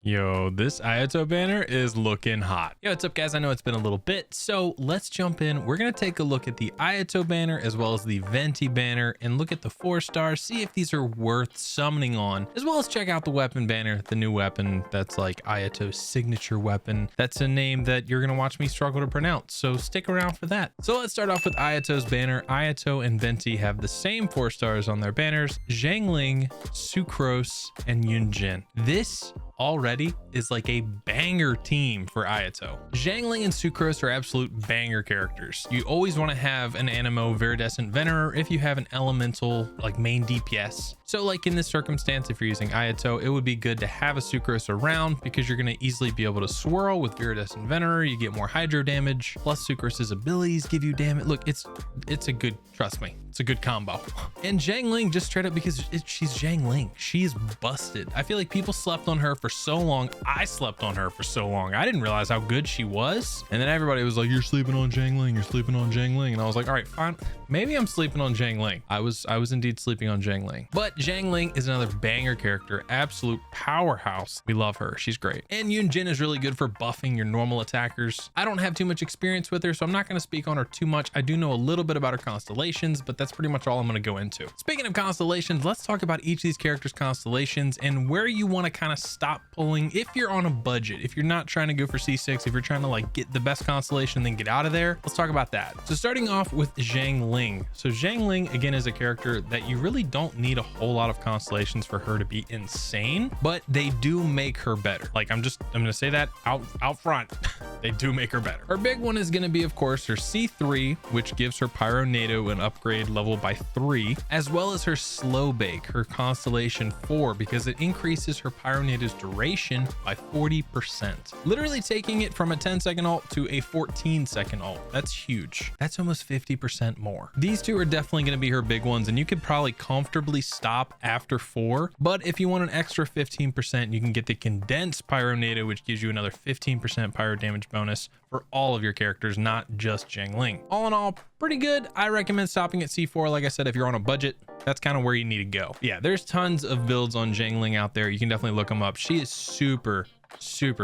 Yo, this Ayato banner is looking hot. Yo, what's up guys? I know it's been a little bit, so let's jump in. We're gonna take a look at the Ayato banner as well as the Venti banner and look at the 4-stars, see if these are worth summoning on, as well as check out the weapon banner, the new weapon that's like Ayato's signature weapon. That's a name that you're gonna watch me struggle to pronounce, so stick around for that. So let's start off with Ayato's banner. Ayato and Venti have the same 4-stars on their banners: Xiangling, Sucrose, and Yunjin. This already is like a banger team for Ayato. Xiangling and Sucrose are absolute banger characters. You always want to have an Anemo Viridescent Venerer if you have an elemental like main DPS. So like in this circumstance, if you're using Ayato, it would be good to have a Sucrose around because you're going to easily be able to swirl with Viridescent Venerer. You get more hydro damage, plus Sucrose's abilities give you damage. Look, it's a good, trust me, it's a good combo. And Xiangling, just straight up because she's Xiangling. She's busted. I feel like people slept on her for so long. I slept on her for so long. I didn't realize how good she was. And then everybody was like, you're sleeping on Xiangling, you're sleeping on Xiangling. And I was like, all right, fine. Maybe I'm sleeping on Xiangling. I was indeed sleeping on Xiangling. But Xiangling is another banger character, absolute powerhouse. We love her. She's great. And Yunjin is really good for buffing your normal attackers. I don't have too much experience with her, so I'm not going to speak on her too much. I do know a little bit about her constellations, but that's pretty much all I'm going to go into. Speaking of constellations, let's talk about each of these characters' constellations and where you want to kind of stop pulling if you're on a budget. If you're not trying to go for C6, if you're trying to like get the best constellation, then get out of there. Let's talk about that. So starting off with Xiangling. So Xiangling again is a character that you really don't need a whole lot of constellations for her to be insane, but they do make her better. Like I'm gonna say that out front. They do make her better. Her big one is going to be, of course, her C3, which gives her Pyro NATO an upgrade level by 3, as well as her Slow Bake, her Constellation 4, because it increases her Pyro NATO's duration by 40%. Literally taking it from a 10-second ult to a 14-second ult. That's huge. That's almost 50% more. These two are definitely going to be her big ones, and you could probably comfortably stop after 4. But if you want an extra 15%, you can get the Condensed Pyro NATO, which gives you another 15% Pyro damage bonus for all of your characters, not just Xiangling. All in all, pretty good. I recommend stopping at C4. Like I said, if you're on a budget, that's kind of where you need to go. Yeah, there's tons of builds on Xiangling out there. You can definitely look them up. She is super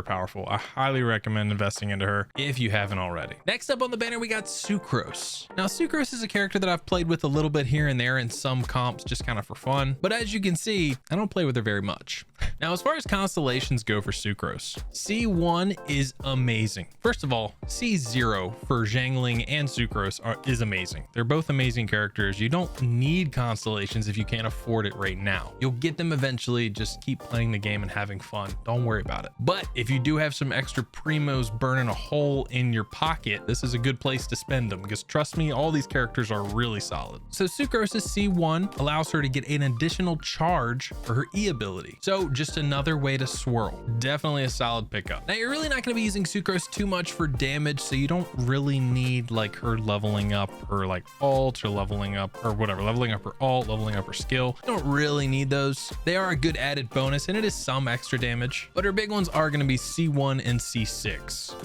powerful. I highly recommend investing into her if you haven't already. Next up on the banner, we got Sucrose. Now, Sucrose is a character that I've played with a little bit here and there in some comps, just kind of for fun. But as you can see, I don't play with her very much. Now, as far as constellations go for Sucrose, C1 is amazing. First of all, C0 for Xiangling and Sucrose is amazing. They're both amazing characters. You don't need constellations if you can't afford it right now. You'll get them eventually. Just keep playing the game and having fun. Don't worry about it. But if you do have some extra primos burning a hole in your pocket, this is a good place to spend them, because trust me, all these characters are really solid. So Sucrose's C1 allows her to get an additional charge for her E ability. So just another way to swirl. Definitely a solid pickup. Now, you're really not going to be using Sucrose too much for damage, so you don't really need like her leveling up or like ult or leveling up or whatever, leveling up her ult, leveling up her skill. You don't really need those. They are a good added bonus, and it is some extra damage, but her big ones are going to be C1 and C6.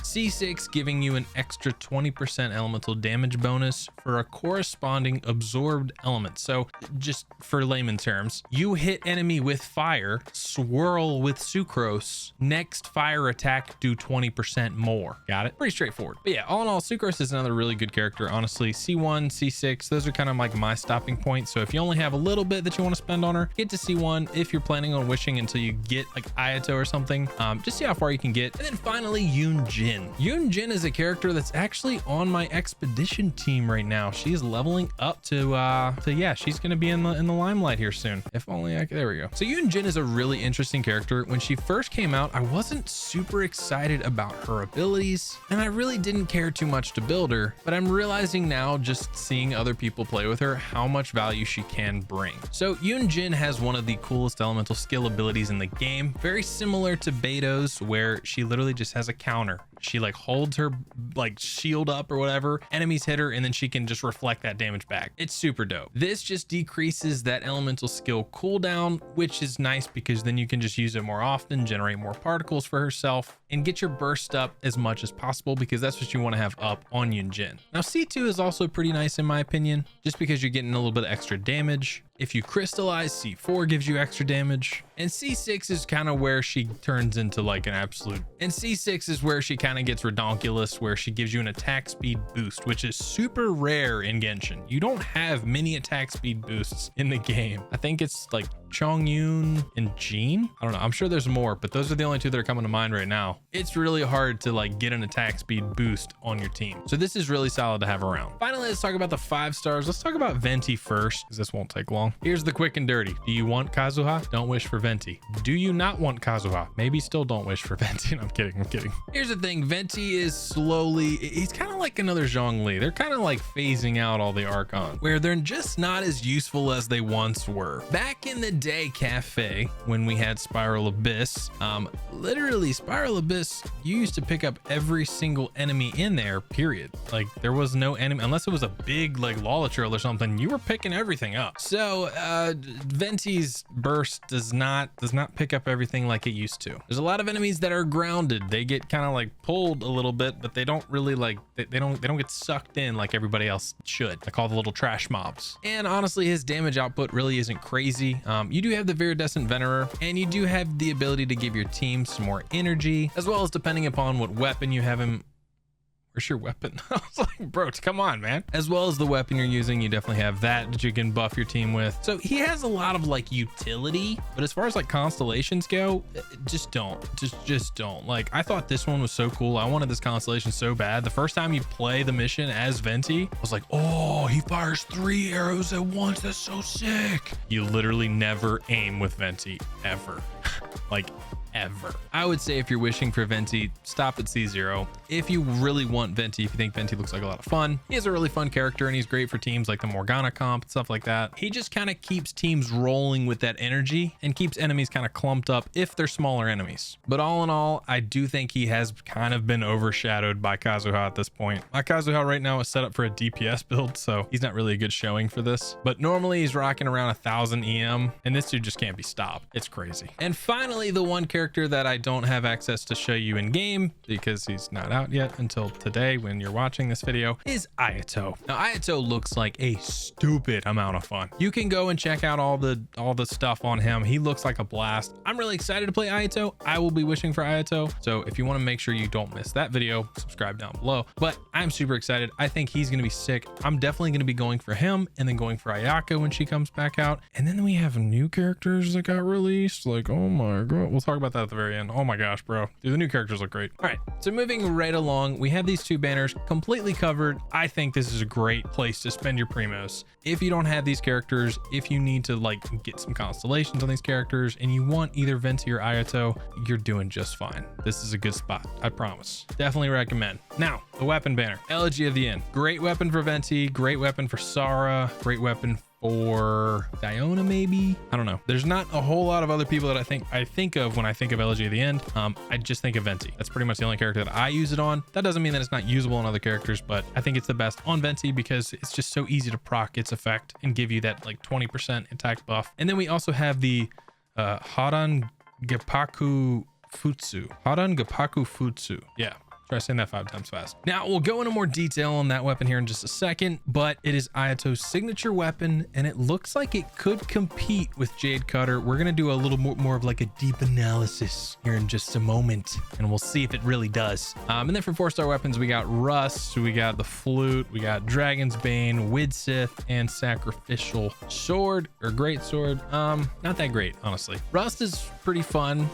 C6 giving you an extra 20% elemental damage bonus for a corresponding absorbed element. So just for layman terms, you hit enemy with fire, swirl with Sucrose, next fire attack do 20% more. Got it? Pretty straightforward. But yeah, all in all, Sucrose is another really good character. Honestly, C1, C6, those are kind of like my stopping point. So if you only have a little bit that you want to spend on her, get to C1 if you're planning on wishing until you get like Ayato or something. Just see how far you can get. And then finally, Yunjin. Yunjin is a character that's actually on my expedition team right now. She's leveling up to yeah, she's going to be in the limelight here soon. If only there we go. So Yunjin is a really interesting character. When she first came out, I wasn't super excited about her abilities, and I really didn't care too much to build her, but I'm realizing now, just seeing other people play with her, how much value she can bring. So Yunjin has one of the coolest elemental skill abilities in the game, very similar to Beto's, where she literally just has a counter. She like holds her like shield up or whatever, enemies hit her, and then she can just reflect that damage back. It's super dope. This just decreases that elemental skill cooldown, which is nice because then you can just use it more often, generate more particles for herself, and get your burst up as much as possible, because that's what you want to have up on Yunjin. Now C2 is also pretty nice in my opinion, just because you're getting a little bit of extra damage. If you crystallize, C4 gives you extra damage. And C6 is kind of where she turns into like an absolute. And C6 is where she kind of gets redonkulous, where she gives you an attack speed boost, which is super rare in Genshin. You don't have many attack speed boosts in the game. I think it's like Chongyun and Jean. I don't know. I'm sure there's more, but those are the only two that are coming to mind right now. It's really hard to like get an attack speed boost on your team. So this is really solid to have around. Finally, let's talk about the 5 stars. Let's talk about Venti first, because this won't take long. Here's the quick and dirty. Do you want Kazuha? Don't wish for Venti. Do you not want Kazuha? Maybe still don't wish for Venti. No, I'm kidding. I'm kidding. Here's the thing. Venti is slowly, he's kind of like another Zhongli. They're kind of like phasing out all the Archons, where they're just not as useful as they once were. Back in the day cafe, when we had Spiral Abyss, literally Spiral Abyss, you used to pick up every single enemy in there, period. Like there was no enemy, unless it was a big like Lolatril or something, you were picking everything up. So Venti's burst does not pick up everything like it used to. There's a lot of enemies that are grounded. They get kind of like pulled a little bit, but they don't really like, they don't get sucked in like everybody else should. I call the little trash mobs. And honestly, his damage output really isn't crazy. You do have the Viridescent Venerer, and you do have the ability to give your team some more energy, as well as depending upon what weapon you have him. Where's your weapon? I was like, bro, come on, man. As well as the weapon you're using, you definitely have that you can buff your team with. So he has a lot of like utility, but as far as like constellations go, just don't. Just don't. Like, I thought this one was so cool. I wanted this constellation so bad. The first time you play the mission as Venti, I was like, oh, he fires 3 arrows at once. That's so sick. You literally never aim with Venti ever. Like, ever. I would say if you're wishing for Venti, stop at C0. If you really want Venti, if you think Venti looks like a lot of fun, he is a really fun character and he's great for teams like the Morgana comp and stuff like that. He just kind of keeps teams rolling with that energy and keeps enemies kind of clumped up if they're smaller enemies. But all in all, I do think he has kind of been overshadowed by Kazuha at this point. My Kazuha right now is set up for a DPS build, so he's not really a good showing for this. But normally he's rocking around 1000 EM, and this dude just can't be stopped. It's crazy. And finally, the one character that I don't have access to show you in game because he's not out yet until today when you're watching this video is Ayato. Now Ayato looks like a stupid amount of fun. You can go and check out all the stuff on him. He looks like a blast. I'm really excited to play Ayato. I will be wishing for Ayato. So if you want to make sure you don't miss that video, subscribe down below. But I'm super excited. I think he's going to be sick. I'm definitely going to be going for him and then going for Ayako when she comes back out. And then we have new characters that got released. Like, oh my God. We'll talk about that at the very end. Oh my gosh, bro. Dude, the new characters look great. All right. So moving right along, we have these 2 banners completely covered. I think this is a great place to spend your primos. If you don't have these characters, if you need to like get some constellations on these characters and you want either Venti or Ayato, you're doing just fine. This is a good spot. I promise. Definitely recommend. Now, the weapon banner, Elegy of the End. Great weapon for Venti, great weapon for Sara, great weapon for Diona, maybe. I don't know. There's not a whole lot of other people that I think of when I think of Elegy of the End. I just think of Venti. That's pretty much the only character that I use it on. That doesn't mean that it's not usable on other characters, but I think it's the best on Venti because it's just so easy to proc its effect and give you that like 20% attack buff. And then we also have the Haran Geppaku Futsu. Haran Geppaku Futsu. Yeah. Try saying that 5 times fast. Now we'll go into more detail on that weapon here in just a second, but it is Ayato's signature weapon and it looks like it could compete with Jade Cutter. We're going to do a little more of like a deep analysis here in just a moment and we'll see if it really does. And then for 4-star weapons, we got Rust, we got the Flute, we got Dragon's Bane, Widsith, and Sacrificial Sword or Great Sword. Not that great, honestly. Rust is pretty fun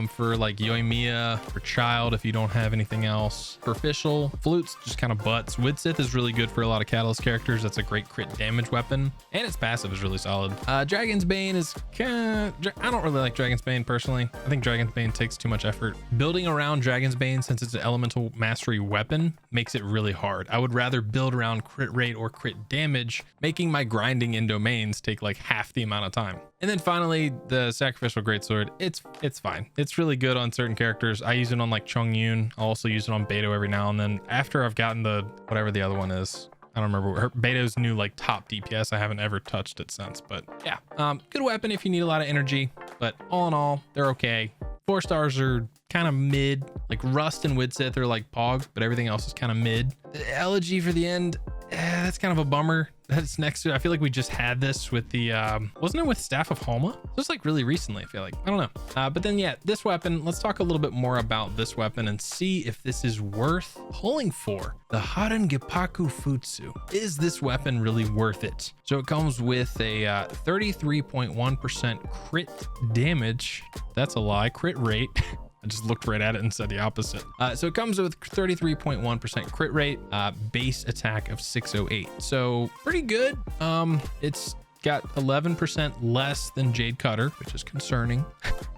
for like Yoimiya, for Child if you don't have anything else. For Official, Flute's just kind of butts. Widsith is really good for a lot of Catalyst characters. That's a great crit damage weapon, and its passive is really solid. Dragon's Bane is I don't really like Dragon's Bane personally. I think Dragon's Bane takes too much effort. Building around Dragon's Bane, since it's an elemental mastery weapon, makes it really hard. I would rather build around crit rate or crit damage, making my grinding in domains take like half the amount of time. And then finally, the Sacrificial Greatsword. It's fine. It's really good on certain characters. I use it on like Chongyun. I'll also use it on Beto every now and then. After I've gotten the whatever the other one is, I don't remember. Beto's new like top DPS. I haven't ever touched it since, but yeah, good weapon if you need a lot of energy. But all in all, they're okay. 4 stars are kind of mid. Like Rust and Widsith are like Pog, but everything else is kind of mid. The Elegy for the End, that's kind of a bummer. That's next to, I feel like we just had this with the, wasn't it with Staff of Homa? It was like really recently, I feel like. I don't know. But then yeah, this weapon, let's talk a little bit more about this weapon and see if this is worth pulling for. The Harangepaku Futsu. Is this weapon really worth it? So it comes with a 33.1% crit damage. That's a lie, crit rate. I just looked right at it and said the opposite. So it comes with 33.1% crit rate, base attack of 608. So pretty good. It's got 11% less than Jade Cutter, which is concerning,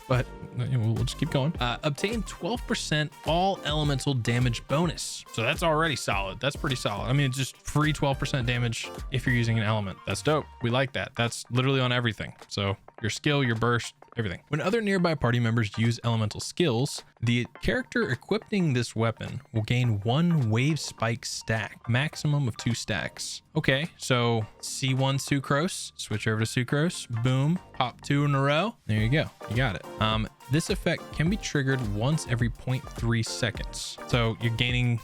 but we'll just keep going. Obtain 12% all elemental damage bonus. So that's already solid. That's pretty solid. I mean, it's just free 12% damage if you're using an element. That's dope. We like that. That's literally on everything. So your skill, your burst, everything. When other nearby party members use elemental skills, the character equipping this weapon will gain 1 wave spike stack, maximum of 2 stacks. Okay, so C1 Sucrose, switch over to Sucrose, boom, pop 2 in a row. There you go, you got it. This effect can be triggered once every 0.3 seconds. So you're gaining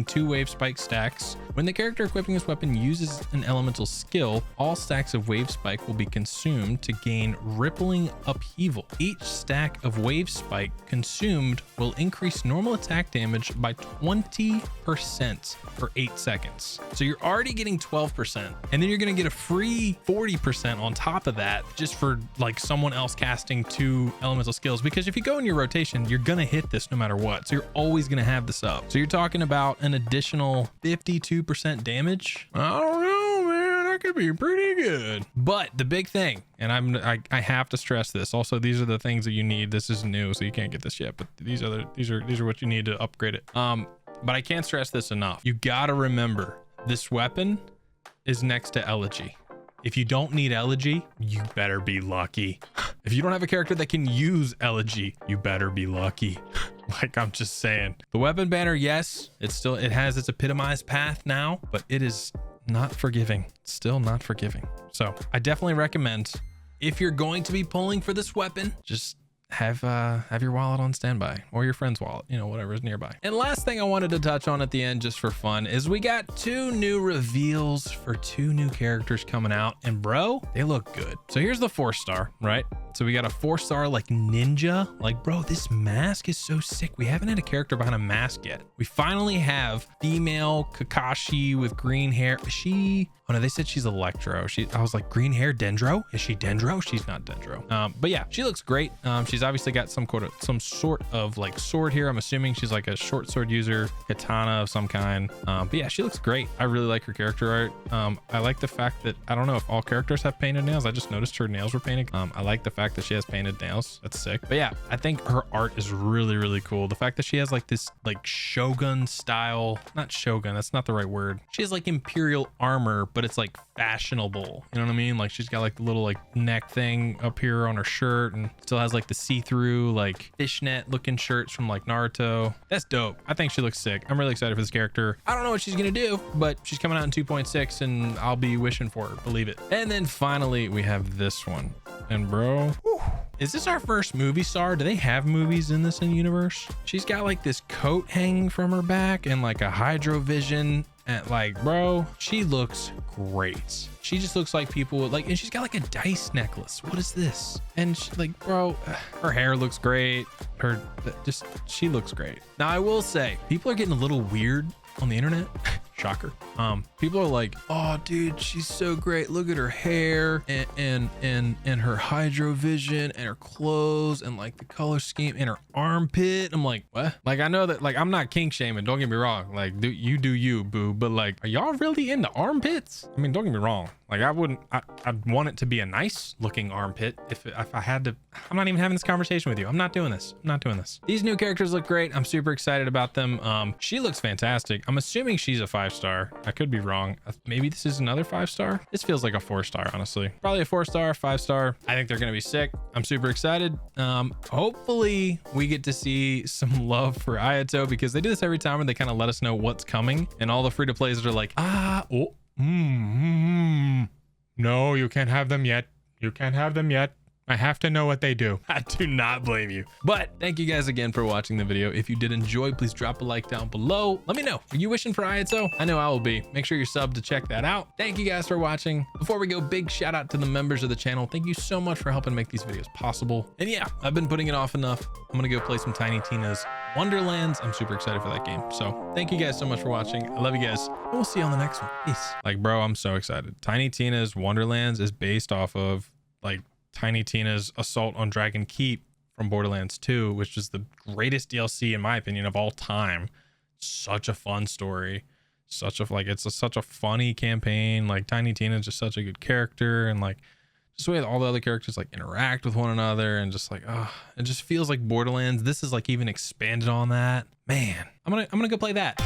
2 wave spike stacks. When the character equipping this weapon uses an elemental skill, all stacks of wave spike will be consumed to gain rippling upheaval. Each stack of wave spike consumed will increase normal attack damage by 20% for 8 seconds. So you're already getting 12%, and then you're gonna get a free 40% on top of that just for like someone else casting 2 elemental skills. Because if you go in your rotation, you're gonna hit this no matter what. So you're always gonna have this up. So you're talking about an additional 52% damage. I don't know, man, that could be pretty good. But the big thing, and I have to stress this. Also, these are the things that you need. This is new, so you can't get this yet, but these are what you need to upgrade it. But I can't stress this enough. You gotta remember, this weapon is next to Elegy. If you don't need Elegy, you better be lucky. If you don't have a character that can use Elegy, you better be lucky. Like, I'm just saying. The weapon banner, yes, it has its epitomized path now, but it is not forgiving. It's still not forgiving. So I definitely recommend, if you're going to be pulling for this weapon, just have your wallet on standby, or your friend's wallet, whatever is nearby. And last thing I wanted to touch on at the end, just for fun, is we got 2 new reveals for 2 new characters coming out, and bro, they look good. So here's the 4-star, right? So we got a 4-star like ninja. Like, bro, this mask is so sick. We haven't had a character behind a mask yet. We finally have female Kakashi with green hair. Is she? Oh no, they said she's Electro. I was like, green hair, Dendro? Is she Dendro? She's not Dendro. But yeah, she looks great. She's obviously got some sort of like sword here. I'm assuming she's like a short sword user, katana of some kind. But yeah, she looks great. I really like her character art. I like the fact that, I don't know if all characters have painted nails. I just noticed her nails were painted. I like the fact that she has painted nails. That's sick. But yeah, I think her art is really, really cool. The fact that she has like this like Shogun style, not Shogun, that's not the right word. She has like Imperial armor, but it's like fashionable. You know what I mean? Like, she's got like the little like neck thing up here on her shirt, and still has like the see-through like fishnet looking shirts from like Naruto. That's dope. I think she looks sick. I'm really excited for this character. I don't know what she's gonna do, but she's coming out in 2.6 and I'll be wishing for her, believe it. And then finally we have this one. And bro, whew, is this our first movie star? Do they have movies in this universe? She's got like this coat hanging from her back and like a hydrovision. And like, bro, she looks great. She just looks like people would like, and she's got like a dice necklace. What is this? And she, like, bro, her hair looks great. She looks great. Now I will say, people are getting a little weird on the internet. Shocker. People are like, oh dude, she's so great. Look at her hair and her hydrovision and her clothes and like the color scheme and her armpit. I'm like, what? Like, I know that, like, I'm not kink shaming, don't get me wrong. Like, you do you, boo. But like, are y'all really into armpits? I mean, don't get me wrong. Like, I'd want it to be a nice looking armpit if I had to. I'm not even having this conversation with you. I'm not doing this. These new characters look great. I'm super excited about them. She looks fantastic. I'm assuming she's a 5-star. I could be wrong. Maybe this is another 5-star. This feels like a 4-star, honestly. Probably a 4-star, 5-star. I think they're gonna be sick. I'm super excited. Hopefully we get to see some love for Ayato, because they do this every time and they kind of let us know what's coming, and all the free-to-plays are like, no, you can't have them yet. You can't have them yet. I have to know what they do. I do not blame you. But thank you guys again for watching the video. If you did enjoy, please drop a like down below. Let me know. Are you wishing for Ayato? I know I will be. Make sure you're subbed to check that out. Thank you guys for watching. Before we go, big shout out to the members of the channel. Thank you so much for helping make these videos possible. And yeah, I've been putting it off enough. I'm gonna go play some Tiny Tina's Wonderlands. I'm super excited for that game. So thank you guys so much for watching. I love you guys. And we'll see you on the next one. Peace. Like, bro, I'm so excited. Tiny Tina's Wonderlands is based off of like Tiny Tina's Assault on Dragon Keep from Borderlands 2, which is the greatest DLC in my opinion of all time. Such a fun story, such a funny campaign. Like Tiny Tina is just such a good character, and like just the way that all the other characters like interact with one another, and just like it just feels like Borderlands. This is like even expanded on that. Man, I'm gonna go play that.